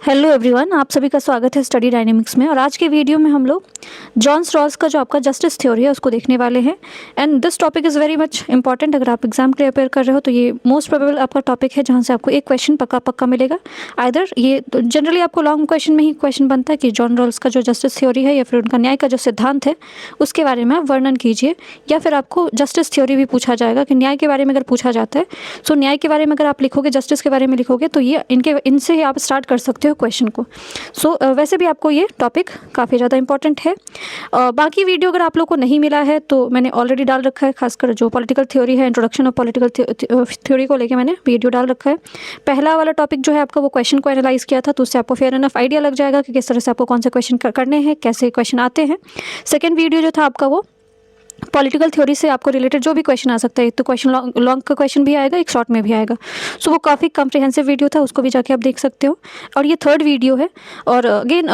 Hello everyone, आप सभी का स्वागत है स्टडी डायनेमिक्स में। और आज के वीडियो में हम लोग जॉन रॉल्स का जो आपका जस्टिस थ्योरी है उसको देखने वाले हैं। And this topic is very much important. अगर आप एग्जाम के लिए प्रिपेयर कर रहे हो तो ये मोस्ट प्रोबेबल आपका टॉपिक है जहाँ से आपको एक क्वेश्चन पक्का मिलेगा। आइदर ये तो जनरली आपको लॉन्ग क्वेश्चन में ही क्वेश्चन बनता है कि जॉन रॉल्स का जो जस्टिस थ्योरी है या फिर उनका न्याय का जो सिद्धांत है उसके बारे में आप वर्णन कीजिए, या फिर आपको जस्टिस थ्योरी भी पूछा जाएगा कि न्याय के बारे में अगर पूछा जाता है सो न्याय के बारे में अगर आप लिखोगे, जस्टिस के बारे में लिखोगे तो ये इनसे ही आप स्टार्ट कर सकते हो क्वेश्चन को। वैसे भी आपको ये टॉपिक काफ़ी ज़्यादा इंपॉर्टेंट है। बाकी वीडियो अगर आप लोग को नहीं मिला है तो मैंने ऑलरेडी डाल रखा है, खासकर जो पॉलिटिकल थ्योरी है, इंट्रोडक्शन ऑफ पॉलिटिकल थ्योरी को लेके मैंने वीडियो डाल रखा है। पहला वाला टॉपिक जो है आपका वो क्वेश्चन को एनालाइज किया था, तो उससे आपको फेयर एनफ आइडिया लग जाएगा कि किस तरह से आपको कौन से क्वेश्चन करने हैं, कैसे क्वेश्चन आते हैं। सेकेंड वीडियो जो था आपका वो पॉलिटिकल थ्योरी से आपको रिलेटेड जो भी क्वेश्चन आ सकता है, एक तो क्वेश्चन लॉन्ग का क्वेश्चन भी आएगा, एक शॉर्ट में भी आएगा। सो वो काफ़ी कॉम्प्रिहेंसिव वीडियो था, उसको भी जाके आप देख सकते हो। और ये थर्ड वीडियो है। और अगेन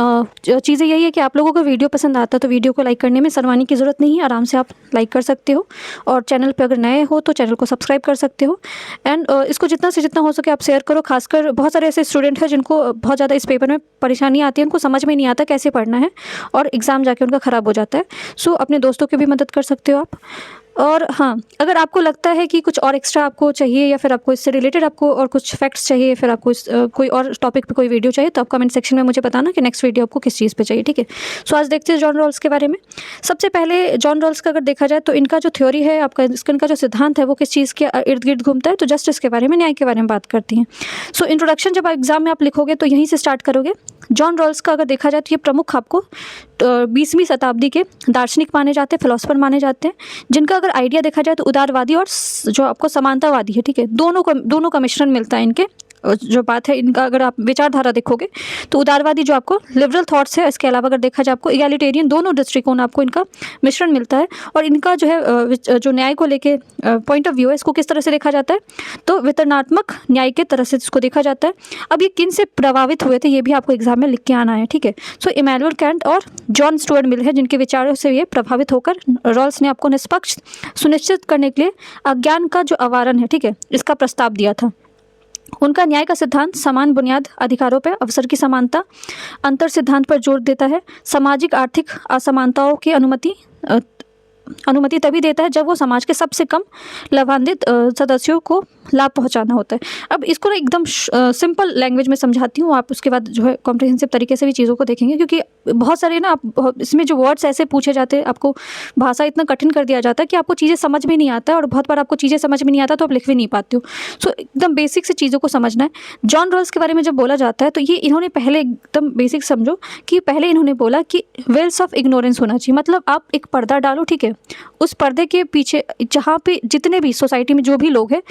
चीज़ें यही है कि आप लोगों को वीडियो पसंद आता है तो वीडियो को लाइक करने में शर्माने की ज़रूरत नहीं है, आराम से आप लाइक कर सकते हो। और चैनल पर अगर नए हो तो चैनल को सब्सक्राइब कर सकते हो। एंड इसको जितना से जितना हो सके आप शेयर करो। खासकर बहुत सारे ऐसे स्टूडेंट हैं जिनको बहुत ज़्यादा इस पेपर में परेशानी आती है, उनको समझ में नहीं आता कैसे पढ़ना है और एग्ज़ाम जाके उनका ख़राब हो जाता है। सो अपने दोस्तों की भी मदद कर सकते हो आप। और हाँ, अगर आपको लगता है कि कुछ और एक्स्ट्रा आपको चाहिए या फिर आपको इससे रिलेटेड आपको और कुछ फैक्ट्स चाहिए या फिर आपको कोई और टॉपिक पे कोई वीडियो चाहिए तो आप कमेंट सेक्शन में मुझे बताना कि नेक्स्ट वीडियो आपको किस चीज़ पे चाहिए, ठीक है। सो आज देखते हैं जॉन रॉल्स के बारे में। सबसे पहले जॉन रॉल्स का अगर देखा जाए तो इनका जो थ्योरी है आपका, इनका जो सिद्धांत है वो किस चीज़ के इर्द गिर्द घूमता है, तो जस्टिस के बारे में, न्याय के बारे में बात करती हैं। सो इंट्रोडक्शन जब एग्जाम में आप लिखोगे तो यहीं से स्टार्ट करोगे। जॉन रॉल्स का अगर देखा जाए तो ये प्रमुख आपको 20वीं शताब्दी के दार्शनिक माने जाते हैं, फिलोसफर माने जाते हैं, जिनका अगर आइडिया देखा जाए तो उदारवादी और जो आपको समानतावादी है, ठीक है, दोनों का मिश्रण मिलता है इनके। जो बात है इनका, अगर आप विचारधारा देखोगे तो उदारवादी जो आपको लिबरल थॉट्स है, इसके अलावा अगर देखा जाए आपको इगैलिटेरियन, दोनों दृष्टिकोण आपको इनका मिश्रण मिलता है। और इनका जो है जो न्याय को लेके पॉइंट ऑफ व्यू है, इसको किस तरह से देखा जाता है, तो वितरणात्मक न्याय के तरह से इसको देखा जाता है। अब ये किन से प्रभावित हुए थे ये भी आपको एग्जाम में लिख के आना है, ठीक है। सो इमैनुअल कैंट और जॉन स्टुअर्ट मिल है जिनके विचारों से ये प्रभावित होकर रॉल्स ने आपको निष्पक्ष सुनिश्चित करने के लिए अज्ञान का जो अवारण है, ठीक है, इसका प्रस्ताव दिया था। उनका न्याय का सिद्धांत समान बुनियाद अधिकारों पर अवसर की समानता, अंतर सिद्धांत पर जोर देता है। सामाजिक आर्थिक असमानताओं की अनुमति तभी देता है जब वो समाज के सबसे कम लाभान्वित सदस्यों को लाभ पहुंचाना होता है। अब इसको ना एकदम सिंपल लैंग्वेज में समझाती हूँ, आप उसके बाद जो है कॉम्प्रिहेंसिव तरीके से भी चीज़ों को देखेंगे, क्योंकि बहुत सारे ना आप इसमें जो वर्ड्स ऐसे पूछे जाते हैं, आपको भाषा इतना कठिन कर दिया जाता है कि आपको चीज़ें समझ में नहीं आता है, और बहुत बार आपको चीज़ें समझ में नहीं आता तो आप लिख भी नहीं पाते हो। सो एकदम बेसिक से चीज़ों को समझना है। जॉन रॉल्स के बारे में जब बोला जाता है तो ये इन्होंने पहले एकदम बेसिक समझो कि पहले इन्होंने बोला कि वेल्स ऑफ इग्नोरेंस होना चाहिए। मतलब आप एक पर्दा डालो, ठीक है, उस पर्दे के पीछे जहाँ पे जितने भी सोसाइटी में जो भी लोग हैं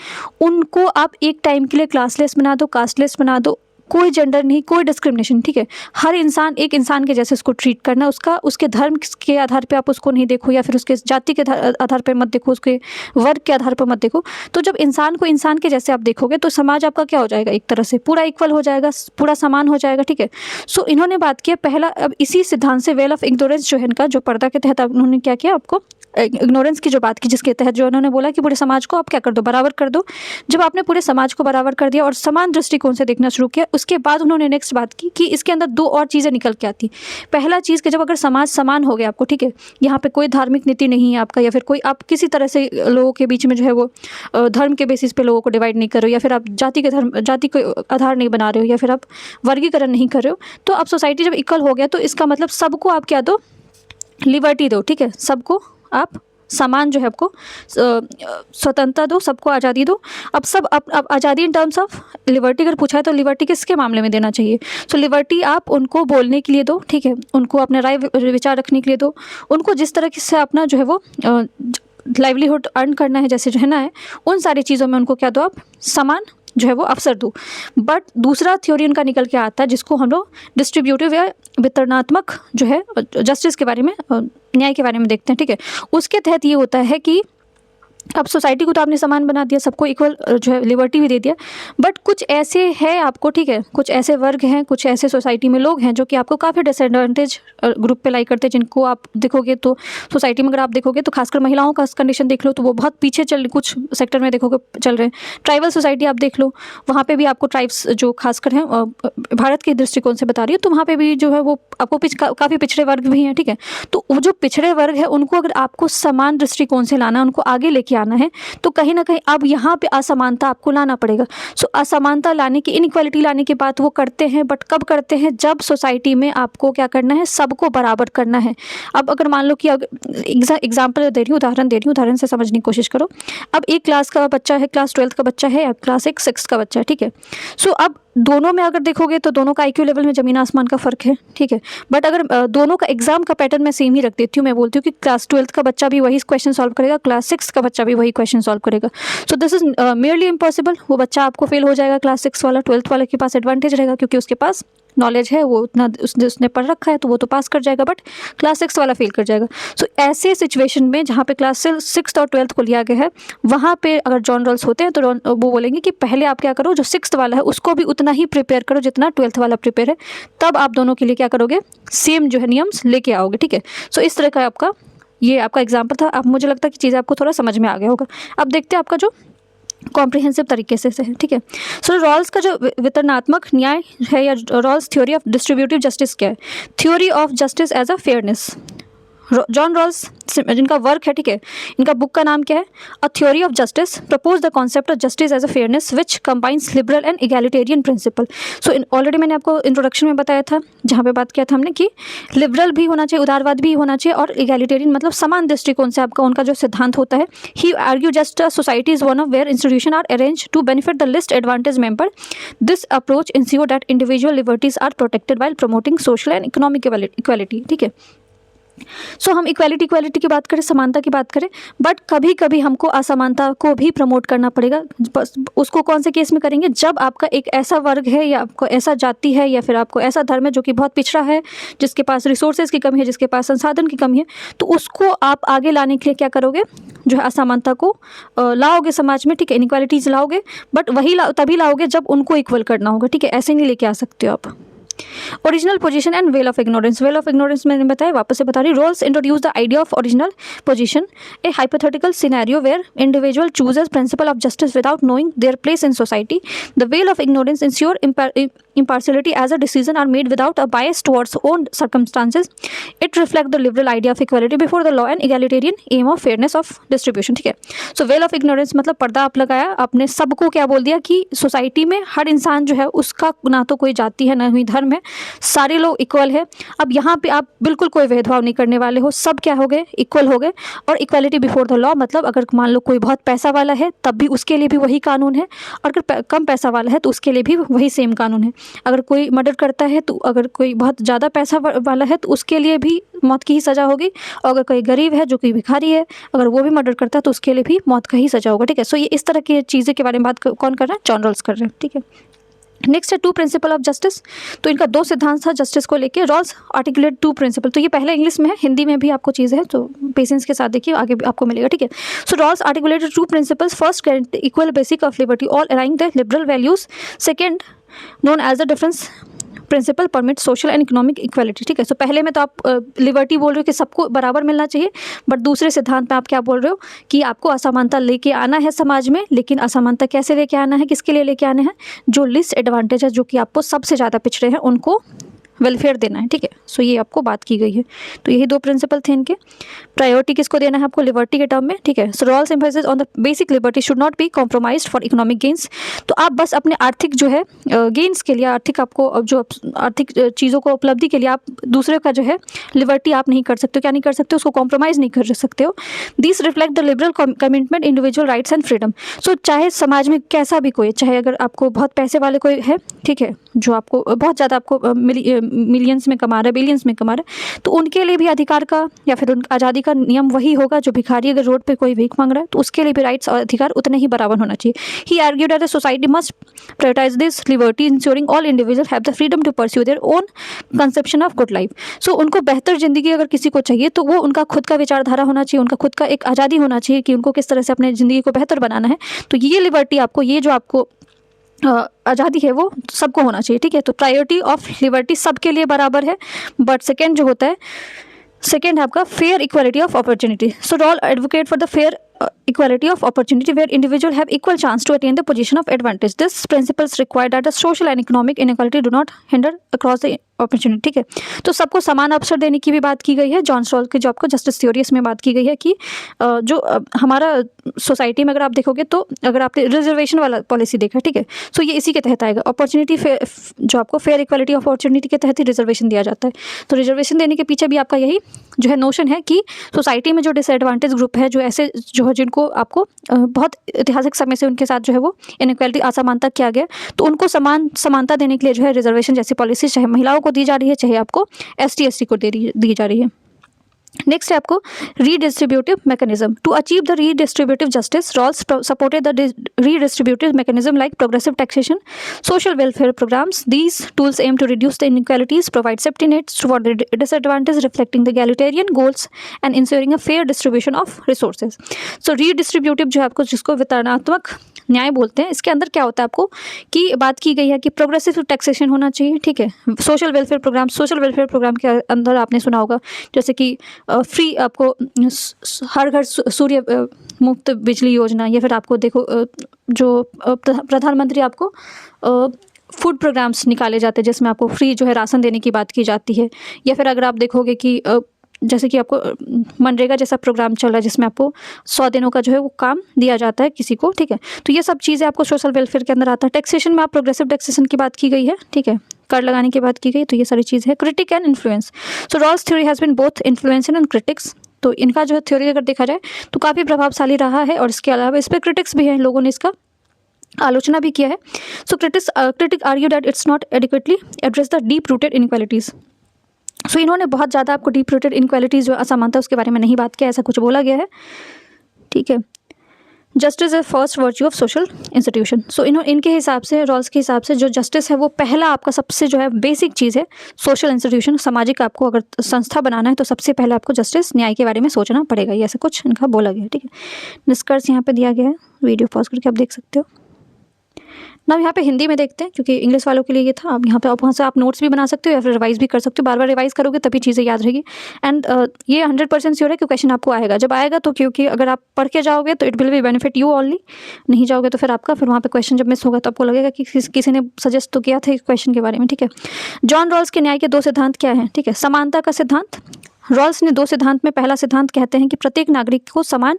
उनको आप एक टाइम के लिए क्लासलेस बना दो, कास्टलेस बना दो, कोई जेंडर नहीं, कोई डिस्क्रिमिनेशन, ठीक है। हर इंसान एक इंसान के जैसे उसको ट्रीट करना, उसके धर्म के आधार पे आप उसको नहीं देखो, या फिर उसके जाति के आधार पे मत देखो, उसके वर्ग के आधार पर मत देखो। तो जब इंसान को इंसान के जैसे आप देखोगे तो समाज आपका क्या हो जाएगा, एक तरह से पूरा इक्वल हो जाएगा, पूरा समान हो जाएगा, ठीक है। सो इन्होंने बात किया पहला, अब इसी सिद्धांत से वेल ऑफ इग्नोरेंस जो है इनका, जो पर्दा के तहत उन्होंने क्या किया, आपको इग्नोरेंस की जो बात की, जिसके तहत जो उन्होंने बोला कि पूरे समाज को आप क्या कर दो, बराबर कर दो। जब आपने पूरे समाज को बराबर कर दिया और समान दृष्टिकोण से देखना शुरू किया, उसके बाद उन्होंने नेक्स्ट बात की कि इसके अंदर दो और चीज़ें निकल के आती। पहला चीज़ कि जब अगर समाज समान हो गया आपको, ठीक है, यहाँ पे कोई धार्मिक नीति नहीं है आपका, या फिर कोई आप किसी तरह से लोगों के बीच में जो है वो धर्म के बेसिस पे लोगों को डिवाइड नहीं कर रहे हो, या फिर आप जाति को आधार नहीं बना रहे हो, या फिर आप वर्गीकरण नहीं कर रहे हो, तो अब सोसाइटी जब इक्वल हो गया तो इसका मतलब सबको आप क्या दो, लिबर्टी दो, ठीक है। सबको आप समान जो है आपको स्वतंत्रता दो, सबको आज़ादी दो। अब आज़ादी इन टर्म्स ऑफ लिबर्टी अगर पूछा है तो लिबर्टी किसके मामले में देना चाहिए, सो लिबर्टी आप उनको बोलने के लिए दो, ठीक है, उनको अपने राय विचार रखने के लिए दो, उनको जिस तरह से अपना जो है वो लाइवलीहुड अर्न करना है, जैसे जो है ना है, उन सारी चीज़ों में उनको क्या दो, आप समान जो है वो अवसर दो। बट दूसरा थ्योरी उनका निकल के आता है जिसको हम लोग डिस्ट्रीब्यूटिव या वितरणात्मक जो है जस्टिस के बारे में, न्याय के बारे में देखते हैं, ठीक है। उसके तहत ये होता है कि अब सोसाइटी को तो आपने समान बना दिया, सबको इक्वल जो है लिबर्टी भी दे दिया, बट कुछ ऐसे है आपको, ठीक है, कुछ ऐसे वर्ग हैं, कुछ ऐसे सोसाइटी में लोग हैं जो कि आपको काफ़ी डिसएडवांटेज ग्रुप पे लाई करते हैं, जिनको आप देखोगे तो सोसाइटी में अगर आप देखोगे तो खासकर महिलाओं का कंडीशन देख लो तो वो बहुत पीछे चल, कुछ सेक्टर में देखोगे चल रहे हैं। ट्राइबल सोसाइटी आप देख लो, वहाँ पर भी आपको ट्राइब्स जो खासकर हैं भारत के दृष्टिकोण से बता रही है, तो वहाँ पर भी जो है वो आपको काफ़ी पिछड़े वर्ग भी हैं, ठीक है। तो वो जो पिछड़े वर्ग है उनको अगर आपको समान दृष्टिकोण से लाना, उनको आगे लेके आना है, तो कहीं ना कहीं अब यहाँ पे असमानता आपको लाना पड़ेगा। सो असमानता लाने की, इनइक्वालिटी लाने की बात वो करते हैं, बट कब करते हैं, जब सोसाइटी में आपको क्या करना है, सबको बराबर करना है। अब अगर मान लो कि एग्जाम्पल दे रही हूँ, उदाहरण दे रही हूँ, उदाहरण से समझने की कोशिश करो। अब एक क्लास का बच्चा है, क्लास 12th का बच्चा है, या क्लास 6 का बच्चा है, ठीक है। सो अब दोनों में अगर देखोगे तो दोनों का IQ लेवल में ज़मीन आसमान का फ़र्क है, ठीक है। बट अगर दोनों का एग्जाम का पैटर्न मैं सेम ही रख देती हूँ, मैं बोलती हूँ कि क्लास 12th का बच्चा भी वही क्वेश्चन सॉल्व करेगा, क्लास 6 का बच्चा भी वही क्वेश्चन सॉल्व करेगा, so this is merely impossible. वो बच्चा आपको फेल हो जाएगा, क्लास 6 वाला 12th वाले के पास एडवांटेज रहेगा क्योंकि उसके पास नॉलेज है, वो उतना उसने पढ़ रखा है, तो वो तो पास कर जाएगा, बट क्लास 6 वाला फेल कर जाएगा। सो ऐसे सिचुएशन में जहाँ पे क्लास 6 और 12th को लिया गया है, वहाँ पे अगर जॉन रॉल्स होते हैं तो वो बोलेंगे कि पहले आप क्या करो, जो 6th वाला है उसको भी उतना ही प्रिपेयर करो जितना 12th वाला प्रिपेयर है, तब आप दोनों के लिए क्या करोगे, सेम जो है नियम्स लेके आओगे, ठीक है। सो इस तरह का आपका ये आपका एग्जाम्पल था। अब मुझे लगता है कि चीज़ें आपको थोड़ा समझ में आ गया होगा। अब देखते हैं आपका जो कॉम्प्रिहेंसिव तरीके से है, ठीक है। सो रॉल्स का जो वितरणात्मक न्याय है, या Rawls theory of distributive justice क्या है, theory of justice as a fairness. John Rawls जिनका वर्क है, ठीक है, इनका बुक का नाम क्या है, a theory of justice propose the concept of justice as a fairness which combines liberal and egalitarian principle. So already मैंने आपको इंट्रोडक्शन में बताया था, जहाँ पे बात किया था हमने कि लिबरल भी होना चाहिए, उदारवाद भी होना चाहिए, और इगैलिटेरियन मतलब समान दृष्टिकोण से आपका उनका जो सिद्धांत होता है। He argue just society is one of where institution are arrange to benefit the least advantage member. This approach ensure that individual liberties are protected while promoting social and economic equality, ठीक है। सो हम equality की बात करें, समानता की बात करें, बट कभी कभी हमको असमानता को भी प्रमोट करना पड़ेगा। बस उसको कौन से केस में करेंगे, जब आपका एक ऐसा वर्ग है, या आपको ऐसा जाति है, या फिर आपको ऐसा धर्म है जो कि बहुत पिछड़ा है, जिसके पास रिसोर्सेज की कमी है, जिसके पास संसाधन की कमी है, तो उसको आप आगे लाने के लिए क्या करोगे, जो है असमानता को लाओगे समाज में, ठीक है, इनइक्वालिटीज़ लाओगे, बट वही तभी लाओगे जब उनको इक्वल करना होगा, ठीक है, ऐसे नहीं लेके आ सकते हो आप। Original position and veil of ignorance. Veil of ignorance मैंने बताया, वापस से बता रही। Rawls introduce the idea of original position, a hypothetical scenario where individual chooses principle of justice without knowing their place in society. The veil of ignorance ensure impartiality as a decision are made without a bias towards own circumstances. It reflects the liberal idea of equality before the law and egalitarian aim of fairness of distribution, ठीक है। So well of ignorance मतलब पर्दा आप लगाया, आपने सबको क्या बोल दिया कि सोसाइटी में हर इंसान जो है उसका ना तो कोई जाति है, ना ही धर्म है, सारे लोग इक्वल है। अब यहाँ पे आप बिल्कुल कोई भेदभाव नहीं करने वाले हो, सब क्या हो गए, इक्वल हो गए। और इक्वालिटी बिफोर द लॉ मतलब अगर मान लो कोई बहुत पैसा वाला है तब भी उसके लिए भी वही कानून है, और अगर कम पैसा वाला है तो उसके लिए भी वही सेम कानून है। अगर कोई मर्डर करता है तो अगर कोई बहुत ज़्यादा पैसा वाला है तो उसके लिए भी मौत की ही सज़ा होगी, और अगर कोई गरीब है जो कि भिखारी है, अगर वो भी मर्डर करता है तो उसके लिए भी मौत का ही सज़ा होगा, ठीक है। सो ये इस तरह की चीज़ें के बारे में बात कौन कर रहा है, जॉन रॉल्स कर रहे हैं, ठीक है। नेक्स्ट है टू प्रिंसिपल ऑफ जस्टिस। तो इनका दो सिद्धांत था जस्टिस को लेके। रॉल्स आर्टिकुलेट टू प्रिंसिपल, तो ये पहले इंग्लिश में है, हिंदी में भी आपको चीज़ है, तो पेशेंस के साथ देखिए, आगे भी आपको मिलेगा, ठीक है। So Rawls articulated two principles, first equal basic of liberty all aligning the liberal values, second known as the difference principle permit social and economic equality, ठीक है। सो पहले में तो आप लिबर्टी बोल रहे हो कि सबको बराबर मिलना चाहिए, बट दूसरे सिद्धांत में आप क्या बोल रहे हो कि आपको असमानता लेके आना है समाज में, लेकिन असमानता कैसे लेके आना है, किसके लिए लेके आना है, जो लिस्ट एडवांटेज है, जो कि आपको सबसे ज़्यादा पिछड़े हैं, उनको वेलफेयर देना है, ठीक है। सो ये आपको बात की गई है। तो यही दो प्रिंसिपल थे इनके। प्रायोरिटी किसको देना है आपको, लिबर्टी के टर्म में, ठीक है। So Rawls emphasis on the basic liberty should not be compromised for economic gains. तो आप बस अपने आर्थिक जो है गेन्स के लिए, आर्थिक आपको जो आर्थिक चीज़ों को उपलब्धि के लिए आप दूसरे का जो है लिबर्टी आप नहीं कर सकते हो, क्या नहीं कर सकते हो, उसको कॉम्प्रोमाइज़ नहीं कर सकते हो। This reflect the liberal commitment individual rights and freedom. So चाहे समाज में कैसा भी कोई, चाहे अगर आपको बहुत पैसे वाले कोई है, ठीक है, जो आपको बहुत ज़्यादा आपको मिलियंस में कमा रहा है, बिलियंस में कमा रहा है, तो उनके लिए भी अधिकार का या फिर उन आज़ादी का नियम वही होगा। जो भिखारी अगर रोड पे कोई भीख मांग रहा है तो उसके लिए भी राइट्स और अधिकार उतने ही बराबर होना चाहिए। He argued that the society must prioritize this liberty ensuring all individual have the freedom to pursue their own conception of good life. So उनको बेहतर ज़िंदगी अगर किसी को चाहिए तो वो उनका खुद का विचारधारा होना चाहिए, उनका खुद का एक आज़ादी होना चाहिए कि उनको किस तरह से अपने ज़िंदगी को बेहतर बनाना है। तो ये लिबर्टी आपको, ये जो आपको आज़ादी है वो सबको होना चाहिए, ठीक है। तो प्रायोरिटी ऑफ लिबर्टी सबके लिए बराबर है। बट सेकेंड जो होता है, सेकेंड है आपका fair equality of opportunity. So all advocate for the fair equality of opportunity where individuals have equal chance to attain the position of advantage. This principles require that the social and economic inequality do not hinder across the opportunity, ठीक है। तो सबको समान अवसर देने की भी बात की गई है। जॉन रॉल्स की जो आपको जस्टिस थ्योरी इसमें बात की गई है कि जो हमारा सोसाइटी में अगर आप देखोगे तो अगर आपने रिजर्वेशन वाला पॉलिसी देखा, ठीक है, सो ये इसी के तहत आएगा। अपॉर्चुनिटी जो आपको फेयर इक्वालिटी ऑफ अपॉर्चुनिटी के तहत ही रिजर्वेशन दिया जाता है। तो रिजर्वेशन देने के पीछे भी आपका यही जो है नोशन है कि सोसाइटी में जो डिसएडवांटेज ग्रुप है, जो ऐसे जो है जिनको आपको बहुत ऐतिहासिक समय से उनके साथ जो है वो इनइक्वालिटी, असमानता किया गया, तो उनको समानता देने के लिए जो है रिजर्वेशन जैसी पॉलिसी चाहे महिलाओं को दी जा रही है, चाहे आपको ST SC को दी जा रही है। नेक्स्ट है आपको redistributive mechanism. To achieve the redistributive justice, Rawls supported the redistributive mechanism like progressive taxation, social welfare programmes. These tools aim to reduce the inequalities, provide safety nets for the disadvantage, reflecting the egalitarian goals and ensuring a fair distribution of resources. So redistributive जो है आपको, जिसको वितरणात्मक न्याय बोलते हैं, इसके अंदर क्या होता है आपको कि बात की गई है कि प्रोग्रेसिव टैक्सेशन होना चाहिए, ठीक है। सोशल वेलफेयर प्रोग्राम के अंदर आपने सुना होगा जैसे कि फ्री आपको हर घर सूर्य मुफ्त बिजली योजना, या फिर आपको देखो जो प्रधानमंत्री आपको फूड प्रोग्राम्स निकाले जाते हैं जिसमें आपको फ्री जो है राशन देने की बात की जाती है। या फिर अगर आप देखोगे कि जैसे कि आपको मनरेगा जैसा प्रोग्राम चल रहा है जिसमें आपको 100 दिनों का जो है वो काम दिया जाता है किसी को, ठीक है। तो ये सब चीज़ें आपको सोशल वेलफेयर के अंदर आता है। टैक्सेशन में आप प्रोग्रेसिव टैक्सेशन की बात की गई है, ठीक है, कर लगाने की बात की गई, तो ये सारी चीज़ है। Critic and influence. So Rawls theory has been both influence and critics. तो इनका जो है थ्योरी अगर देखा जाए तो काफ़ी प्रभावशाली रहा है, और इसके अलावा इस पर क्रिटिक्स भी हैं, लोगों ने इसका आलोचना भी किया है। So critic argue that it's not adequately address the deep rooted inequalities. So इन्होंने बहुत ज़्यादा आपको डीप रूटेड इनइक्वालिटीज़ जो असमानता उसके बारे में नहीं बात किया, ऐसा कुछ बोला गया है, ठीक है। Justice is first virtue of social institution. So इनके हिसाब से, रॉल्स के हिसाब से, जो जस्टिस है वो पहला आपका सबसे जो है बेसिक चीज़ है। सोशल इंस्टीट्यूशन, सामाजिक आपको अगर संस्था बनाना है तो सबसे पहले आपको जस्टिस, न्याय के बारे में सोचना पड़ेगा। ये ऐसा कुछ इनका बोला गया है, ठीक है। निष्कर्ष यहाँ पे दिया गया है, वीडियो पॉज करके आप देख सकते हो ना। यहाँ पे हिंदी में देखते हैं क्योंकि इंग्लिश वालों के लिए ये था। अब यहाँ पे आप वहाँ से आप नोट्स भी बना सकते हो या फिर रिवाइज भी कर सकते हो। बार बार रिवाइज करोगे तभी चीज़ें याद रहेगी। एंड ये 100% श्योर है कि क्वेश्चन आपको आएगा। जब आएगा तो क्योंकि अगर आप पढ़ के जाओगे तो it will be benefit you only, नहीं जाओगे तो फिर आपका फिर वहाँ पे क्वेश्चन जब मिस होगा तो आपको लगेगा कि किसी ने सजेस्ट तो किया था इस क्वेश्चन के बारे में, ठीक है। जॉन रॉल्स के न्याय के 2 सिद्धांत क्या हैं, ठीक है। समानता का सिद्धांत, रॉल्स ने 2 सिद्धांत में पहला सिद्धांत कहते हैं कि प्रत्येक नागरिक को समान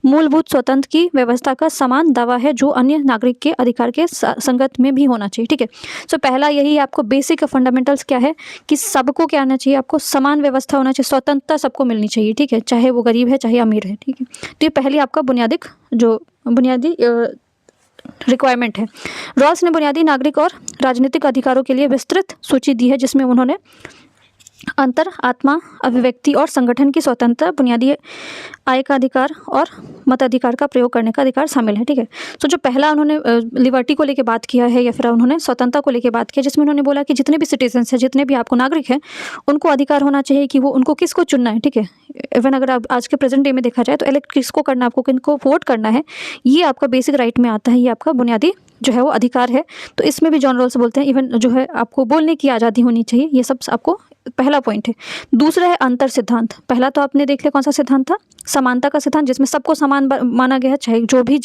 मूलभूत स्वतंत्र की व्यवस्था का समान दावा है जो अन्य नागरिक के अधिकार के संगत में भी होना चाहिए, ठीक है। सो पहला यही आपको बेसिक फंडामेंटल्स क्या है कि सबको क्या आना चाहिए, आपको समान व्यवस्था होना चाहिए, स्वतंत्रता सबको मिलनी चाहिए, ठीक है, चाहे वो गरीब है चाहे अमीर है, ठीक है। तो ये पहली आपका बुनियादी रिक्वायरमेंट है। रॉल्स ने बुनियादी नागरिक और राजनीतिक अधिकारों के लिए विस्तृत सूची दी है जिसमें उन्होंने अंतर, आत्मा, अभिव्यक्ति और संगठन की स्वतंत्रता, बुनियादी आय का अधिकार और मताधिकार का प्रयोग करने का अधिकार शामिल है, ठीक है। तो जो पहला उन्होंने लिबर्टी को लेके बात किया है या फिर उन्होंने स्वतंत्रता को लेके बात किया, जिसमें उन्होंने बोला कि जितने भी सिटीजन्स हैं, जितने भी आपको नागरिक हैं, उनको अधिकार होना चाहिए कि वो उनको किसको चुनना है, ठीक है। इवन अगर आप आज के प्रेजेंट डे में देखा जाए तो इलेक्ट किसको करना, आपको किनको वोट करना है, ये आपका बेसिक राइट में आता है, ये आपका बुनियादी जो है वो अधिकार है। तो इसमें भी जॉन रॉल्स बोलते हैं इवन जो है आपको बोलने की आज़ादी होनी चाहिए। ये सब आपको पहला पॉइंट है। दूसरा है अंतर सिद्धांत। पहला तो आपने देख लिया कौन सा सिद्धांत था, समानता का सिद्धांत, जिसमें सबको समान माना गया है, चाहे जो भी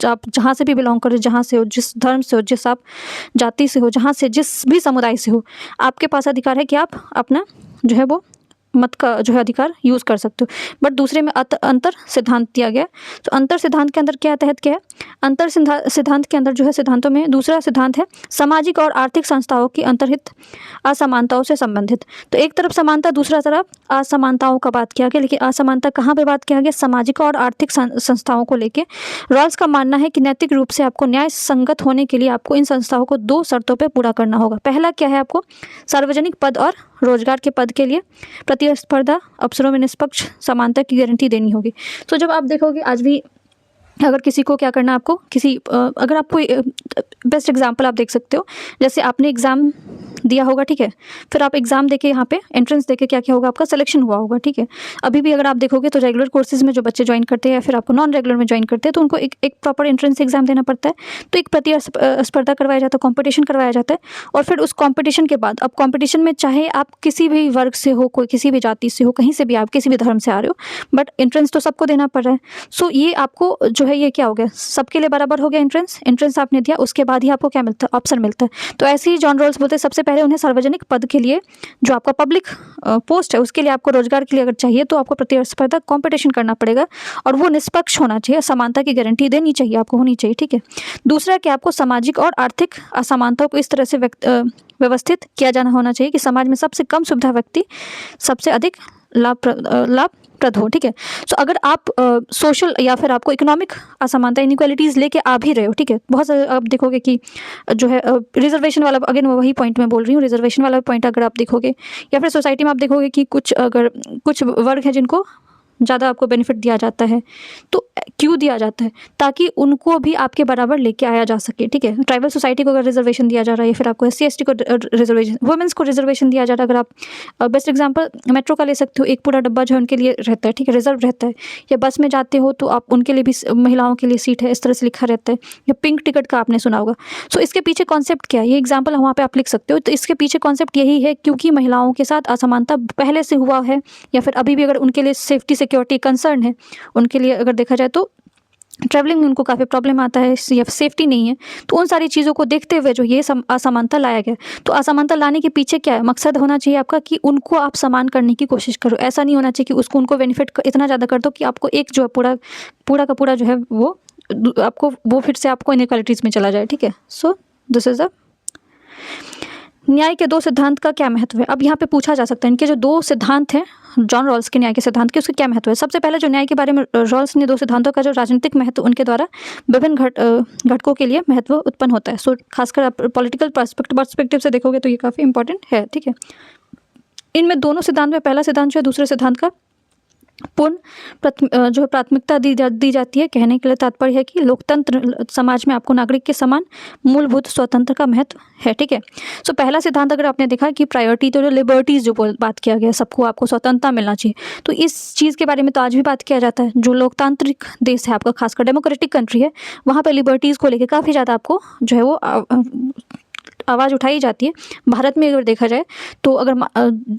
आप जहाँ से भी बिलोंग करें, जहाँ से हो, जिस धर्म से हो, जिस आप जाति से हो, जहाँ से जिस भी समुदाय से हो, आपके पास अधिकार है कि आप अपना जो है वो मत का जो है अधिकार यूज़ कर सकते हो। बट दूसरे में अंतर सिद्धांत दिया गया। तो अंतर सिद्धांत के अंदर क्या तहत क्या है, अंतर सिद्धांत के अंदर जो है सिद्धांतों में दूसरा सिद्धांत है सामाजिक और आर्थिक संस्थाओं की अंतर्हित असमानताओं से संबंधित। तो एक तरफ समानता, दूसरा तरफ असमानताओं का बात किया गया। लेकिन असमानता कहाँ पे बात किया गया, सामाजिक और आर्थिक संस्थाओं को लेके। रॉल्स का मानना है कि नैतिक रूप से आपको न्याय संगत होने के लिए आपको इन संस्थाओं को 2 शर्तों पे पूरा करना होगा। पहला क्या है, आपको सार्वजनिक पद और रोजगार के पद के लिए प्रतिस्पर्धा अवसरों में निष्पक्ष समानता की गारंटी देनी होगी। तो जब आप देखोगे आज भी अगर किसी को क्या करना, आपको किसी अगर आपको बेस्ट एग्जांपल आप देख सकते हो, जैसे आपने एग्ज़ाम दिया होगा, ठीक है, फिर आप एग्ज़ाम देके यहाँ पे एंट्रेंस देके क्या क्या होगा, आपका सिलेक्शन हुआ होगा, ठीक है। अभी भी अगर आप देखोगे तो रेगुलर कोर्सेज में जो बच्चे ज्वाइन करते हैं या फिर आपको नॉन रेगुलर में ज्वाइन करते हैं तो उनको एक प्रॉपर एंट्रेंस एग्जाम देना पड़ता है। तो एक प्रतिस्पर्धा करवाया जाता है, कॉम्पिटिशन करवाया जाता है। और फिर उस कॉम्पिटिशन के बाद, अब कॉम्पिटिशन में चाहे आप किसी भी वर्ग से हो, कोई किसी भी जाति से हो, कहीं से भी आप किसी भी धर्म से आ रहे हो, बट एंट्रेंस तो सबको देना पड़ रहा है। सो ये आपको जो है ये क्या हो गया, सबके लिए बराबर हो गया। एंट्रेंस आपने दिया, उसके बाद ही आपको क्या मिलता है, ऑप्शन मिलता है। तो ऐसे ही जॉन रॉल्स बोलते हैं सबसे पहले उन्हें सार्वजनिक पद के लिए, जो आपका पब्लिक पोस्ट है उसके लिए, आपको रोजगार के लिए अगर चाहिए तो आपको प्रतिस्पर्धा कॉम्पिटिशन करना पड़ेगा और वो निष्पक्ष होना चाहिए, समानता की गारंटी देनी चाहिए, आपको होनी चाहिए, ठीक है। दूसरा कि आपको सामाजिक और आर्थिक असमानताओं को इस तरह से व्यवस्थित किया जाना होना चाहिए कि समाज में सबसे कम सुविधा व्यक्ति सबसे अधिक लाभप्रद हो, ठीक है। सो अगर आप सोशल या फिर आपको इकोनॉमिक असमानता, इनइक्वालिटीज़ लेके आ भी रहे हो, ठीक है, बहुत सारे आप देखोगे कि जो है रिजर्वेशन वाला, अगेन वही पॉइंट मैं बोल रही हूँ, रिजर्वेशन वाला पॉइंट अगर आप देखोगे या फिर सोसाइटी में आप देखोगे कि कुछ वर्ग हैं जिनको ज़्यादा आपको बेनिफिट दिया जाता है। तो क्यों दिया जाता है, ताकि उनको भी आपके बराबर लेके आया जा सके, ठीक है। ट्राइबल सोसाइटी को अगर रिजर्वेशन दिया जा रहा है या फिर आपको SC ST को रिजर्वेशन, वुमेंस को रिजर्वेशन दिया जा रहा है। अगर आप बेस्ट एग्जांपल मेट्रो का ले सकते हो, एक पूरा डब्बा जो है उनके लिए रहता है, ठीक है, रिजर्व रहता है। या बस में जाते हो तो आप उनके लिए भी महिलाओं के लिए सीट है, इस तरह से लिखा रहता है। या पिंक टिकट का आपने सुना होगा। सो इसके पीछे कॉन्सेप्ट क्या है, ये एग्जाम्पल वहाँ पर आप लिख सकते हो। तो इसके पीछे कॉन्सेप्ट यही है, क्योंकि महिलाओं के साथ असमानता पहले से हुआ है या फिर अभी भी अगर उनके लिए सेफ्टी सिक्योरिटी कंसर्न है, उनके लिए अगर देखा जाए तो ट्रैवलिंग में उनको काफ़ी प्रॉब्लम आता है या सेफ्टी नहीं है, तो उन सारी चीज़ों को देखते हुए जो ये असमानता लाया गया। तो असमानता लाने के पीछे क्या है, मकसद होना चाहिए आपका कि उनको आप समान करने की कोशिश करो। ऐसा नहीं होना चाहिए कि उनको बेनिफिट इतना ज़्यादा कर दो कि आपको एक जो है पूरा का पूरा जो है वो फिर से आपको इनइक्वालिटीज़ में चला जाए, ठीक है। सो दिस इज़ न्याय के 2 सिद्धांत का क्या महत्व है। अब यहाँ पे पूछा जा सकता है इनके जो 2 सिद्धांत हैं जॉन रॉल्स के न्याय के सिद्धांत के, उसके क्या महत्व है। सबसे पहले जो न्याय के बारे में रॉल्स ने 2 सिद्धांतों का जो राजनीतिक महत्व उनके द्वारा विभिन्न घटकों के लिए महत्व उत्पन्न होता है। सो खासकर आप पॉलिटिकल पर्सपेक्टिव से देखोगे तो ये काफ़ी इंपॉर्टेंट है, ठीक है। इनमें दोनों सिद्धांत में पहला सिद्धांत जो है दूसरे सिद्धांत का पूर्ण जो है प्राथमिकता दी जाती है। कहने के लिए तात्पर्य है कि लोकतंत्र समाज में आपको नागरिक के समान मूलभूत स्वतंत्र का महत्व है, ठीक है। सो पहला सिद्धांत अगर आपने देखा कि प्रायोरिटी तो लिबर्टीज़ जो बात किया गया, सबको आपको स्वतंत्रता मिलना चाहिए, तो इस चीज़ के बारे में तो आज भी बात किया जाता है। जो लोकतांत्रिक देश है आपका, खासकर डेमोक्रेटिक कंट्री है, वहाँ पर लिबर्टीज़ को लेकर काफ़ी ज़्यादा आपको जो है वो आवाज़ उठाई जाती है। भारत में अगर देखा जाए तो अगर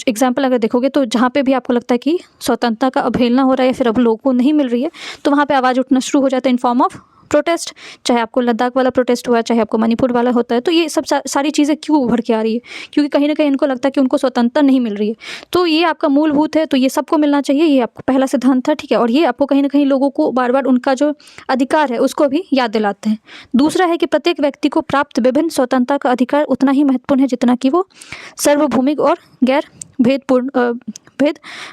एग्जाम्पल अगर देखोगे तो जहाँ पे भी आपको लगता है कि स्वतंत्रता का अवहेलना हो रहा है या फिर अब लोगों को नहीं मिल रही है, तो वहाँ पे आवाज़ उठना शुरू हो जाता है इन फॉर्म ऑफ प्रोटेस्ट। चाहे आपको लद्दाख वाला प्रोटेस्ट हुआ, चाहे आपको मणिपुर वाला होता है। तो ये सब सारी चीज़ें क्यों उभर के आ रही है, क्योंकि कहीं ना कहीं इनको लगता है कि उनको स्वतंत्रता नहीं मिल रही है। तो ये आपका मूलभूत है, तो ये सबको मिलना चाहिए, ये आपको पहला सिद्धांत था, ठीक है। और ये आपको कहीं ना कहीं लोगों को बार बार उनका जो अधिकार है उसको भी याद दिलाते हैं। दूसरा है कि प्रत्येक व्यक्ति को प्राप्त विभिन्न स्वतंत्रता का अधिकार उतना ही महत्वपूर्ण है जितना कि वो सार्वभौमिक और गैर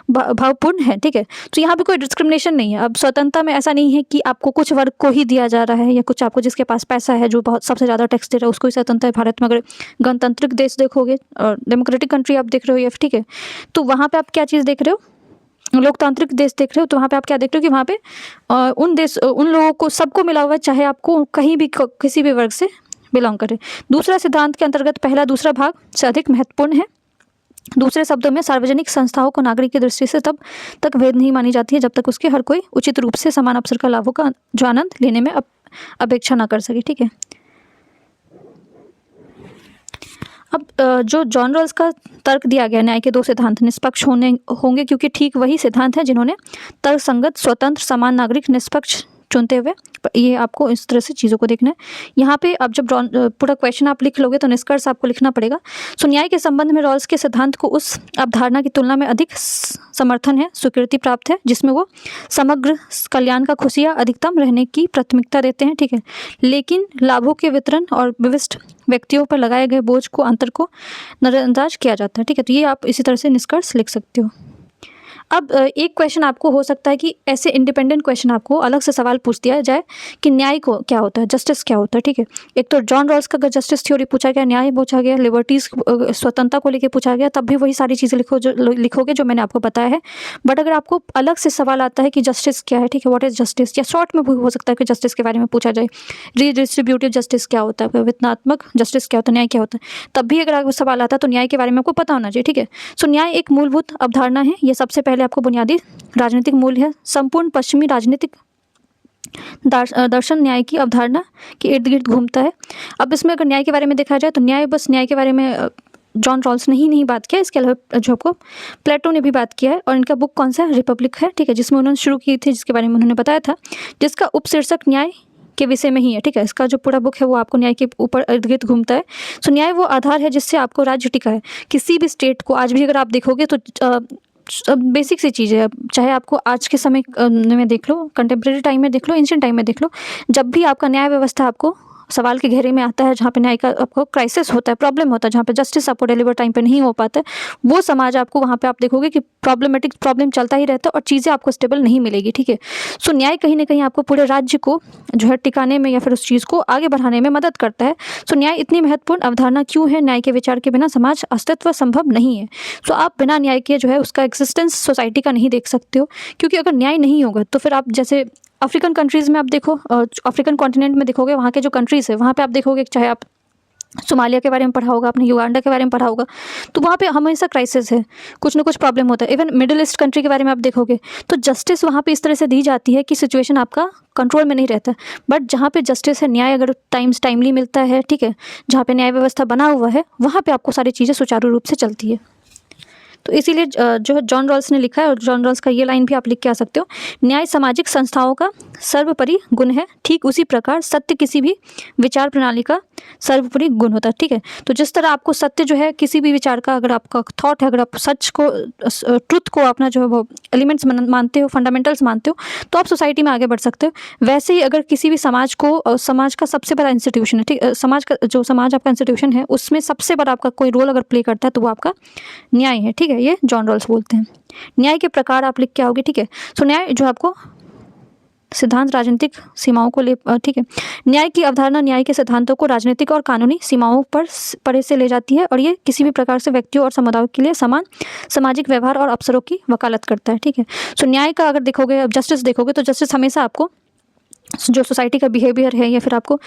भावपूर्ण है, ठीक है। तो यहाँ पे कोई डिस्क्रिमिनेशन नहीं है। अब स्वतंत्रता में ऐसा नहीं है कि आपको कुछ वर्ग को ही दिया जा रहा है या कुछ आपको जिसके पास पैसा है, जो बहुत सबसे ज़्यादा टैक्स दे रहा है, उसको ही स्वतंत्रता है। भारत में अगर गणतांत्रिक देश देखोगे और डेमोक्रेटिक कंट्री आप देख रहे हो, या ठीक है, तो वहाँ पे आप क्या चीज़ देख रहे हो, लोकतांत्रिक देश देख रहे हो, तो वहाँ पे आप क्या देख रहे हो कि वहाँ पे उन लोगों को सबको मिला हुआ है, चाहे आपको कहीं भी किसी भी वर्ग से बिलोंग करें। दूसरा सिद्धांत के अंतर्गत पहला दूसरा भाग से अधिक महत्वपूर्ण है। दूसरे शब्दों में सार्वजनिक संस्थाओं को नागरिक की दृष्टि से तब तक वैध नहीं मानी जाती है जब तक उसके हर कोई उचित रूप से समान अवसर का लाभों का जो आनंद लेने में अपेक्षा ना कर सके, ठीक है। अब जो जॉन रॉल्स का तर्क दिया गया, न्याय के 2 सिद्धांत निष्पक्ष होंगे क्योंकि ठीक वही सिद्धांत हैं जिन्होंने तर्कसंगत, स्वतंत्र, समान नागरिक, निष्पक्ष, चुनते हुए। ये आपको इस तरह से चीज़ों को देखना है। यहाँ पे अब जब पूरा क्वेश्चन आप लिख लोगे तो निष्कर्ष आपको लिखना पड़ेगा। सो न्याय के संबंध में रॉल्स के सिद्धांत को उस अवधारणा की तुलना में अधिक समर्थन है, स्वीकृति प्राप्त है, जिसमें वो समग्र कल्याण का खुशियाँ अधिकतम रहने की प्राथमिकता देते हैं, ठीक है। लेकिन लाभों के वितरण और विशिष्ट व्यक्तियों पर लगाए गए बोझ को अंतर को नज़रअंदाज किया जाता है, ठीक है। तो ये आप इसी तरह से निष्कर्ष लिख सकते हो। अब एक क्वेश्चन आपको हो सकता है कि ऐसे इंडिपेंडेंट क्वेश्चन आपको अलग से सवाल पूछ दिया जाए कि न्याय को क्या होता है, जस्टिस क्या होता है, ठीक है। एक तो जॉन रॉल्स का अगर जस्टिस थ्योरी पूछा गया, न्याय पूछा गया, लिबर्टीज स्वतंत्रता को लेकर पूछा गया, तब भी वही सारी चीज़ें लिखोगे जो मैंने आपको बताया है। बट अगर आपको अलग से सवाल आता है कि जस्टिस क्या है, ठीक है, व्हाट इज जस्टिस, या शॉर्ट में भी हो सकता है कि जस्टिस के बारे में पूछा जाए, रीडिस्ट्रीब्यूटिव जस्टिस क्या होता है, वितरणात्मक जस्टिस क्या होता है, न्याय क्या होता है, तब भी अगर आपको सवाल आता है तो न्याय के बारे में आपको पता होना चाहिए, ठीक है। सो न्याय एक मूलभूत अवधारणा है। ये सबसे पहले आपको बुनियादी राजनीतिक मूल्य है। संपूर्ण पश्चिमी राजनीतिक दर्शन न्याय की अवधारणा के इर्द गिर्द घूमता है। अब इसमें अगर न्याय के बारे में देखा जाए तो न्याय के बारे में जॉन रॉल्स ने ही नहीं बात किया, इसके अलावा जो आपको प्लेटो ने भी बात किया है, और इनका बुक कौन सा है, रिपब्लिक है, ठीक है, जिसमें उन्होंने शुरू की थी, जिसके बारे में उन्होंने बताया था, जिसका उपशीर्षक न्याय के विषय में ही है, ठीक है। इसका जो पूरा बुक है वो आपको न्याय के ऊपर इर्द गिर्द घूमता है। सो न्याय वो आधार है जिससे आपको राज्य टिका है। किसी भी स्टेट को आज भी अगर आप देखोगे तो बेसिक सी चीज़ है, चाहे आपको आज के समय में देख लो, कंटेम्प्रेरी टाइम में देख लो, एंशिएंट टाइम में देख लो, जब भी आपका न्याय व्यवस्था आपको सवाल के घेरे में आता है, जहाँ पे न्याय का आपको क्राइसिस होता है, प्रॉब्लम होता है, जहाँ पे जस्टिस आपको डिलीवर टाइम पे नहीं हो पाता है, वो समाज आपको वहाँ पे आप देखोगे कि प्रॉब्लम चलता ही रहता है और चीज़ें आपको स्टेबल नहीं मिलेगी, ठीक है। सो न्याय कहीं ना कहीं आपको पूरे राज्य को जो है टिकाने में या फिर उस चीज़ को आगे बढ़ाने में मदद करता है। सो न्याय इतनी महत्वपूर्ण अवधारणा क्यों है? न्याय के विचार के बिना समाज अस्तित्व संभव नहीं है। सो आप बिना न्याय के जो है उसका एग्जिस्टेंस सोसाइटी का नहीं देख सकते हो, क्योंकि अगर न्याय नहीं होगा तो फिर आप जैसे अफ्रीकन कंट्रीज़ में आप देखो, अफ्रीकन कॉन्टिनेंट में देखोगे, वहाँ के जो कंट्रीज़ है वहाँ पे आप देखोगे, चाहे आप सोमालिया के बारे में पढ़ा होगा आपने, युगांडा के बारे में पढ़ा होगा, तो वहाँ पे हमेशा क्राइसिस है, कुछ ना कुछ प्रॉब्लम होता है। इवन मिडिल ईस्ट कंट्री के बारे में आप देखोगे तो जस्टिस वहाँ पे इस तरह से दी जाती है कि सिचुएशन आपका कंट्रोल में नहीं रहता। बट जहाँ पे जस्टिस है, न्याय अगर टाइमली मिलता है, ठीक है, जहाँ पे न्याय व्यवस्था बना हुआ है, वहाँ पे आपको सारी चीज़ें सुचारू रूप से चलती है। तो इसीलिए जो है जॉन रॉल्स ने लिखा है, और जॉन रॉल्स का ये लाइन भी आप लिख के आ सकते हो, न्याय सामाजिक संस्थाओं का सर्वोपरि गुण है, ठीक उसी प्रकार सत्य किसी भी विचार प्रणाली का सर्वोपरि गुण होता है, ठीक है। तो जिस तरह आपको सत्य जो है किसी भी विचार का, अगर आपका थॉट है, अगर आप सच को, ट्रुथ को अपना जो है वो एलिमेंट्स मानते हो, फंडामेंटल्स मानते हो, तो आप सोसाइटी में आगे बढ़ सकते हो। वैसे ही अगर किसी भी समाज को, समाज का सबसे बड़ा इंस्टीट्यूशन है, ठीक, समाज आपका इंस्टीट्यूशन है, उसमें सबसे बड़ा आपका कोई रोल अगर प्ले करता है तो वो आपका न्याय है, ठीक है। ये जॉन रॉल्स बोलते हैं। न्याय के प्रकार आप लिख के आओगे, ठीक है। सो न्याय जो आपको सिद्धांत राजनीतिक सीमाओं को ले, ठीक है, न्याय की अवधारणा न्याय के सिद्धांतों को राजनीतिक और कानूनी सीमाओं पर परे से ले जाती है, और ये किसी भी प्रकार से व्यक्तियों और समुदायों के लिए समान सामाजिक व्यवहार और अवसरों की वकालत करता है, ठीक है। सो न्याय का अगर देखोगे, अब जस्टिस देखोगे तो जस्टिस हमेशा आपको जो सोसाइटी का बिहेवियर है या फिर आपको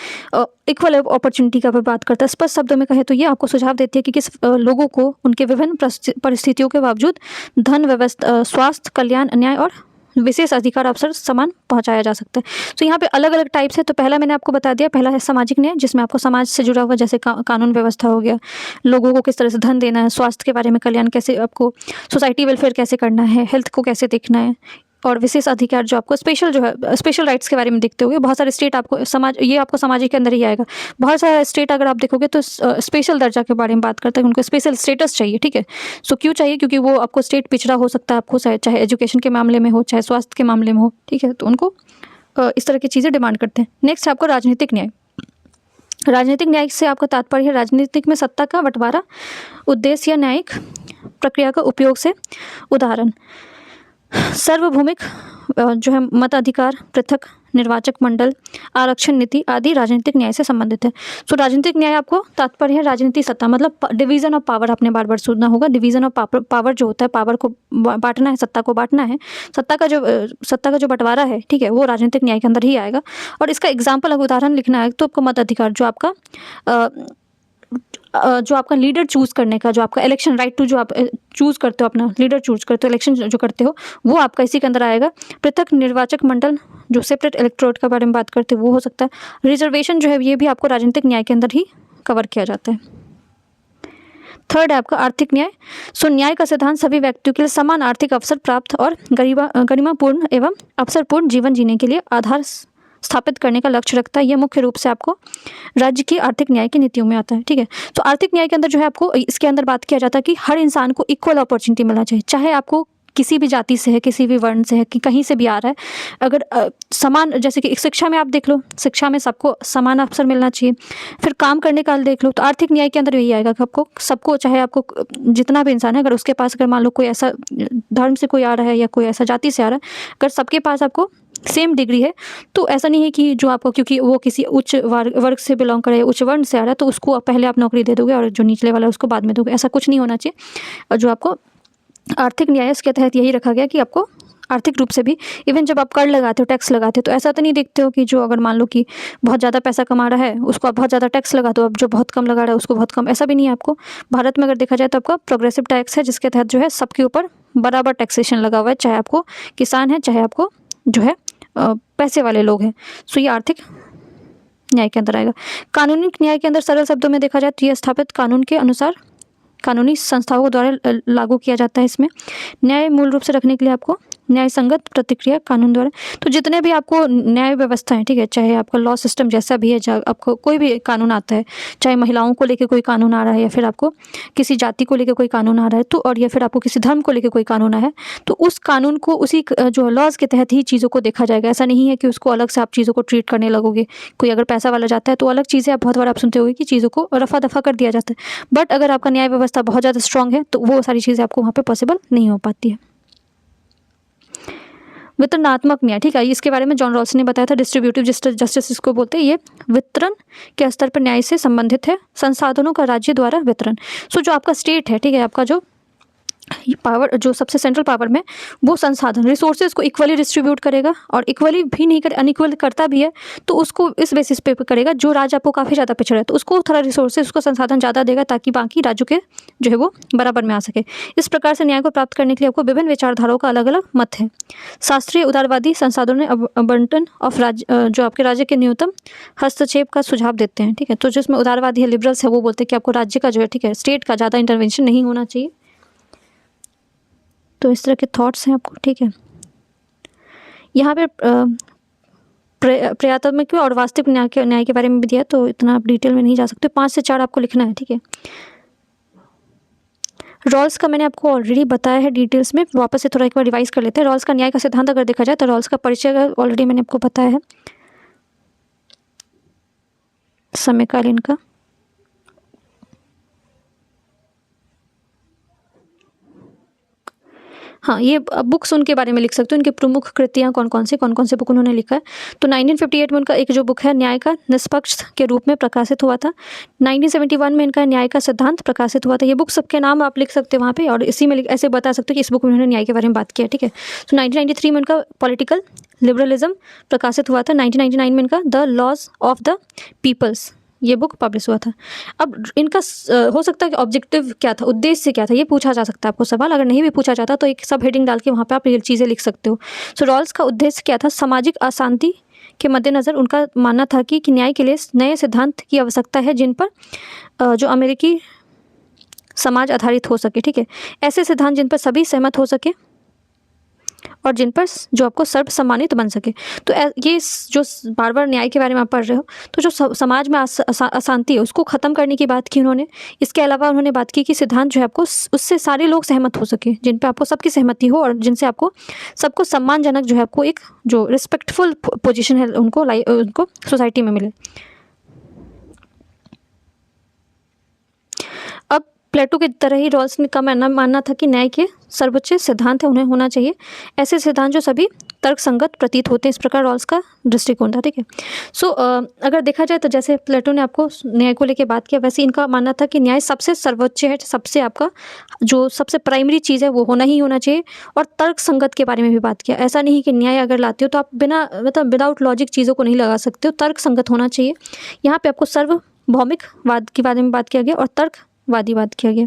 इक्वल अपॉर्चुनिटी का बात करता है। स्पष्ट शब्दों में कहे तो ये आपको सुझाव देती है कि किस लोगों को उनके विभिन्न परिस्थितियों के बावजूद धन, व्यवस्था, स्वास्थ्य, कल्याण, न्याय और विशेष अधिकार अवसर समान पहुंचाया जा सकता है। तो यहाँ पे अलग अलग टाइप्स है। तो पहला मैंने आपको बता दिया, पहला है सामाजिक न्याय, जिसमें आपको समाज से जुड़ा हुआ जैसे कानून व्यवस्था हो गया, लोगों को किस तरह से धन देना है, स्वास्थ्य के बारे में, कल्याण कैसे, आपको सोसाइटी वेलफेयर कैसे करना है, हेल्थ को कैसे देखना है, और विशेष अधिकार जो आपको स्पेशल राइट्स के बारे में देखते होगे। बहुत सारे स्टेट आपको ये आपको सामाजिक के अंदर ही आएगा। बहुत सारे स्टेट अगर आप देखोगे तो स्पेशल दर्जा के बारे में बात करते हैं, उनको स्पेशल स्टेटस चाहिए, ठीक है। सो क्यों चाहिए? क्योंकि वो आपको स्टेट पिछड़ा हो सकता है, आपको चाहे एजुकेशन के मामले में हो, चाहे स्वास्थ्य के मामले में हो, ठीक है। तो उनको इस तरह की चीज़ें डिमांड करते हैं। नेक्स्ट है आपको राजनीतिक न्याय। राजनीतिक न्याय से आपका तात्पर्य है राजनीतिक में सत्ता का बंटवारा, उद्देश्य या न्यायिक प्रक्रिया का उपयोग से। उदाहरण सार्वभौमिक जो है मताधिकार, पृथक निर्वाचक मंडल, आरक्षण नीति आदि राजनीतिक न्याय से संबंधित है। सो राजनीतिक न्याय आपको तात्पर्य है राजनीतिक सत्ता, मतलब डिवीजन ऑफ पावर, आपने बार बार सुनना होगा। डिवीजन ऑफ पावर जो होता है, पावर को बांटना है, सत्ता को बांटना है, सत्ता का जो बंटवारा है, ठीक है, वो राजनीतिक न्याय के अंदर ही आएगा। और इसका एग्जाम्पल अगर उदाहरण लिखना है तो आपको मताधिकार, जो आपका लीडर चूज़ करने का, जो आपका इलेक्शन राइट टू, जो आप चूज़ करते हो, अपना लीडर चूज़ करते हो, इलेक्शन जो करते हो, वो आपका इसी के अंदर आएगा। पृथक निर्वाचक मंडल, जो सेपरेट इलेक्टोरेट के बारे में बात करते हैं, वो हो सकता है। रिजर्वेशन जो है ये भी आपको राजनीतिक न्याय के अंदर ही कवर किया जाता है। थर्ड है आपका आर्थिक न्याय। सो न्याय का सिद्धांत सभी व्यक्तियों के लिए समान आर्थिक अवसर प्राप्त और गरिमापूर्ण एवं अवसरपूर्ण जीवन जीने के लिए आधार स्थापित करने का लक्ष्य रखता है। यह मुख्य रूप से आपको राज्य की आर्थिक न्याय की नीतियों में आता है, ठीक है। तो आर्थिक न्याय के अंदर जो है आपको इसके अंदर बात किया जाता है कि हर इंसान को इक्वल अपॉर्चुनिटी मिलना चाहिए, चाहे आपको किसी भी जाति से है, किसी भी वर्ण से है, कि कहीं से भी आ रहा है, अगर समान, जैसे कि शिक्षा में आप देख लो, शिक्षा में सबको समान अवसर मिलना चाहिए। फिर काम करने का देख लो, तो आर्थिक न्याय के अंदर यही आएगा कि आपको सबको, चाहे आपको जितना भी इंसान है, अगर उसके पास, अगर मान लो कोई ऐसा धर्म से कोई आ रहा है या कोई ऐसा जाति से आ रहा है, अगर सबके पास आपको सेम डिग्री है, तो ऐसा नहीं है कि जो आपको, क्योंकि वो किसी उच्च वर्ग से बिलोंग करे, उच्च वर्ण से आ रहा है, तो उसको पहले आप नौकरी दे दोगे और जो निचले वाला है उसको बाद में दोगे, ऐसा कुछ नहीं होना चाहिए। और जो आपको आर्थिक न्याय के तहत यही रखा गया कि आपको आर्थिक रूप से भी, इवन जब आप कर लगाते हो, टैक्स लगाते हो, तो ऐसा तो नहीं देखते हो कि जो अगर मान लो कि बहुत ज़्यादा पैसा कमा रहा है उसको आप बहुत ज़्यादा टैक्स लगा दो, अब जो बहुत कम लगा रहा है उसको बहुत कम, ऐसा भी नहीं है। आपको भारत में अगर देखा जाए तो आपका प्रोग्रेसिव टैक्स है, जिसके तहत जो है सबके ऊपर बराबर टैक्सेशन लगा हुआ है, चाहे आपको किसान है, चाहे आपको जो है पैसे वाले लोग हैं। सो ये आर्थिक न्याय के अंदर आएगा। कानूनी न्याय के अंदर सरल शब्दों में देखा जाए तो यह स्थापित कानून के अनुसार कानूनी संस्थाओं द्वारा लागू किया जाता है। इसमें न्याय मूल रूप से रखने के लिए आपको न्याय संगत प्रतिक्रिया कानून द्वारा, तो जितने भी आपको न्याय व्यवस्था है, ठीक है, चाहे आपका लॉ सिस्टम जैसा भी है, चाहे आपको कोई भी कानून आता है, चाहे महिलाओं को लेकर कोई कानून आ रहा है, या फिर आपको किसी जाति को लेकर कोई कानून आ रहा है, तो और या फिर आपको किसी धर्म को लेकर कोई कानून आया है, तो उस कानून को उसी जो लॉज के तहत ही चीज़ों को देखा जाएगा। ऐसा नहीं है कि उसको अलग से आप चीज़ों को ट्रीट करने लगोगे। कोई अगर पैसा वाला जाता है तो अलग चीज़ें, आप बहुत बार आप सुनते होगे कि चीज़ों को रफा दफा कर दिया जाता है, बट अगर आपका न्याय व्यवस्था बहुत ज़्यादा स्ट्रांग है तो वो सारी चीज़ें आपको वहाँ पे पॉसिबल नहीं हो पाती है। वितरणात्मक न्याय, ठीक है, इसके बारे में जॉन रॉल्स ने बताया था। डिस्ट्रीब्यूटिव जस्टिस इसको बोलते हैं। ये वितरण के स्तर पर न्याय से संबंधित है। संसाधनों का राज्य द्वारा वितरण, सो जो आपका स्टेट है, ठीक है, आपका जो पावर, जो सबसे सेंट्रल पावर में, वो संसाधन रिसोर्सेज को इक्वली डिस्ट्रीब्यूट करेगा, और इक्वली भी नहीं करे, अनइक्वल करता भी है, तो उसको इस बेसिस पे करेगा। जो राज्य आपको काफ़ी ज़्यादा पिछड़ा है तो उसको थोड़ा रिसोर्सेज, उसको संसाधन ज़्यादा देगा, ताकि बाकी राज्यों के जो है वो बराबर में आ सके। इस प्रकार से न्याय को प्राप्त करने के लिए आपको विभिन्न विचारधाराओं का अलग अलग मत है। शास्त्रीय उदारवादी संसाधनों ने आवंटन ऑफ राज्य, जो आपके राज्य के न्यूनतम हस्तक्षेप का सुझाव देते हैं, ठीक है। तो जिसमें उदारवादी है, लिबरल्स है, वो बोलते हैं कि आपको राज्य का जो है, ठीक है, स्टेट का ज़्यादा इंटरवेंशन नहीं होना चाहिए। तो इस तरह के थॉट्स हैं आपको, ठीक है। यहाँ पे प्रयात्मक और वास्तविक न्याय के बारे में भी दिया, तो इतना आप डिटेल में नहीं जा सकते। 5 से 4 आपको लिखना है, ठीक है। रॉल्स का मैंने आपको ऑलरेडी बताया है डिटेल्स में, वापस से थोड़ा एक बार रिवाइज कर लेते हैं। रॉल्स का न्याय का सिद्धांत अगर देखा जाए तो रॉल्स का परिचय ऑलरेडी मैंने आपको बताया है, समकालीन का। हाँ, ये बुक्स उनके बारे में लिख सकते हो, उनकी प्रमुख कृतियाँ कौन कौन से बुक उन्होंने लिखा है। तो 1958 में उनका एक जो बुक है न्याय का निष्पक्ष के रूप में प्रकाशित हुआ था। 1971 में इनका न्याय का सिद्धांत प्रकाशित हुआ था। ये बुक सबके नाम आप लिख सकते हो वहाँ पे, और इसी में ऐसे बता सकते हो कि इस बुक में उन्होंने न्याय के बारे में बात किया, ठीक है। तो 1993 में उनका पॉलिटिकल लिबरलिज्म प्रकाशित हुआ था। 1999 में इनका the laws of the peoples, ये बुक पब्लिश हुआ था। अब इनका हो सकता है कि ऑब्जेक्टिव क्या था, उद्देश्य क्या था, ये पूछा जा सकता है आपको सवाल। अगर नहीं भी पूछा जाता तो एक सब हेडिंग डाल के वहाँ पे आप ये चीज़ें लिख सकते हो। सो रॉल्स का उद्देश्य क्या था? सामाजिक अशांति के मद्देनज़र उनका मानना था कि न्याय के लिए नए सिद्धांत की आवश्यकता है, जिन पर जो अमेरिकी समाज आधारित हो सके, ठीक है। ऐसे सिद्धांत जिन पर सभी सहमत हो सके और जिन पर जो आपको सर्वसम्मानित बन सके। तो ये जो बार बार न्याय के बारे में आप पढ़ रहे हो, तो जो समाज में अशांति है उसको ख़त्म करने की बात की उन्होंने। इसके अलावा उन्होंने बात की कि सिद्धांत जो है आपको उससे सारे लोग सहमत हो सके, जिन पे आपको सबकी सहमति हो, और जिनसे आपको सबको सम्मानजनक जो है आपको एक जो रिस्पेक्टफुल पोजीशन है उनको सोसाइटी में मिले। अब प्लेटो की तरह ही रॉल्स का मानना था कि न्याय के सर्वोच्च सिद्धांत है, उन्हें होना चाहिए ऐसे सिद्धांत जो सभी तर्कसंगत प्रतीत होते हैं। इस प्रकार रॉल्स का दृष्टिकोण था, ठीक है। सो अगर देखा जाए तो जैसे प्लेटो ने आपको न्याय को लेकर बात किया, वैसे इनका मानना था कि न्याय सबसे सर्वोच्च है, सबसे आपका जो सबसे प्राइमरी चीज़ है वो होना ही होना चाहिए। और तर्कसंगत के बारे में भी बात किया। ऐसा नहीं कि न्याय अगर लाते हो तो आप बिना मतलब विदाउट लॉजिक चीज़ों को नहीं लगा सकते हो, तर्कसंगत होना चाहिए। यहाँ पे आपको सार्वभौमिकवाद के बारे में बात किया गया और तर्कवादीवाद किया गया।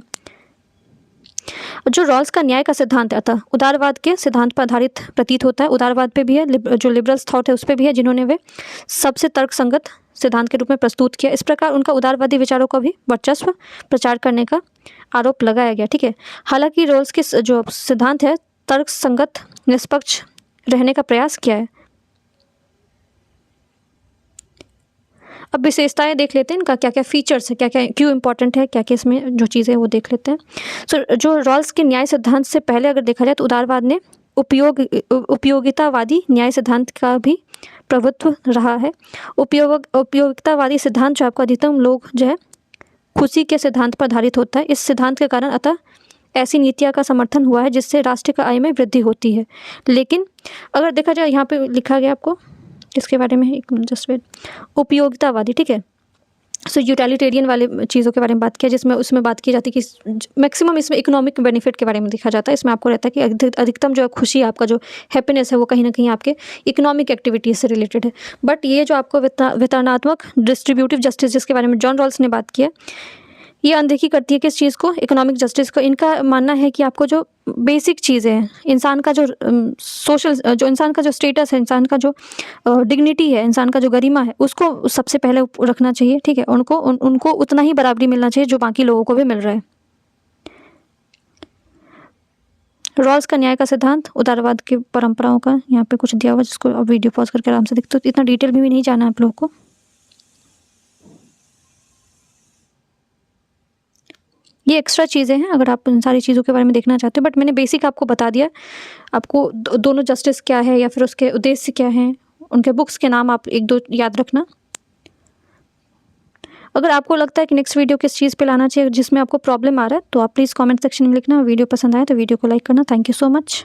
जो रॉल्स का न्याय का सिद्धांत था उदारवाद के सिद्धांत पर आधारित प्रतीत होता है। उदारवाद पे भी है, जो लिबरल्स थॉट है उस पर भी है, जिन्होंने वे सबसे तर्कसंगत सिद्धांत के रूप में प्रस्तुत किया। इस प्रकार उनका उदारवादी विचारों का भी वर्चस्व प्रचार करने का आरोप लगाया गया, ठीक है। हालांकि रॉल्स के जो सिद्धांत है तर्कसंगत निष्पक्ष रहने का प्रयास किया है। अब विशेषताएं देख लेते हैं, इनका क्या क्या फीचर्स है, क्या क्या क्यों इंपॉर्टेंट है, क्या क्या इसमें जो चीज़ें हैं वो देख लेते हैं। सो जो रॉल्स के न्याय सिद्धांत से पहले अगर देखा जाए तो उदारवाद ने उपयोगितावादी न्याय सिद्धांत का भी प्रभुत्व रहा है। उपयोगितावादी सिद्धांत जो आपको अधिकतम लोग जो है खुशी के सिद्धांत पर आधारित होता है। इस सिद्धांत के कारण अतः ऐसी नीतियाँ का समर्थन हुआ है जिससे राष्ट्र का आय में वृद्धि होती है। लेकिन अगर देखा जाए, यहाँ पे लिखा गया आपको इसके बारे में, एक जस्ट वेट, उपयोगितावादी, ठीक है। सो यूटिलिटेरियन वाले चीज़ों के बारे में बात किया, जिसमें उसमें बात की जाती है कि मैक्सिमम इसमें इकोनॉमिक बेनिफिट के बारे में देखा जाता है। इसमें आपको रहता है कि अधिकतम जो खुशी, आपका जो हैप्पीनेस है वो कहीं ना कहीं आपके इकोनॉमिक एक्टिविटीज़ से रिलेटेड है। बट ये जो आपको वितरणात्मक डिस्ट्रीब्यूटिव जस्टिस जिसके बारे में जॉन रॉल्स ने बात की है, ये अनदेखी करती है किस चीज़ को, इकोनॉमिक जस्टिस को। इनका मानना है कि आपको जो बेसिक चीज़ें हैं, इंसान का जो सोशल, जो इंसान का जो स्टेटस है, इंसान का जो डिग्निटी है, इंसान का जो गरिमा है, उसको सबसे पहले रखना चाहिए, ठीक है। उनको उतना ही बराबरी मिलना चाहिए जो बाकी लोगों को भी मिल रहा है। रॉल्स का न्याय का सिद्धांत, उदारवाद की परंपराओं का यहाँ पे कुछ दिया हुआ, जिसको अब वीडियो पॉज करके आराम से देखते हो। इतना डिटेल भी नहीं जाना है आप लोगों को। ये एक्स्ट्रा चीज़ें हैं अगर आप इन सारी चीज़ों के बारे में देखना चाहते हो, बट मैंने बेसिक आपको बता दिया। आपको दोनों जस्टिस क्या है या फिर उसके उद्देश्य क्या हैं, उनके बुक्स के नाम आप एक दो याद रखना। अगर आपको लगता है कि नेक्स्ट वीडियो किस चीज़ पे लाना चाहिए जिसमें आपको प्रॉब्लम आ रहा है, तो आप प्लीज़ कमेंट सेक्शन में लिखना। वीडियो पसंद आए तो वीडियो को लाइक करना। Thank you so much.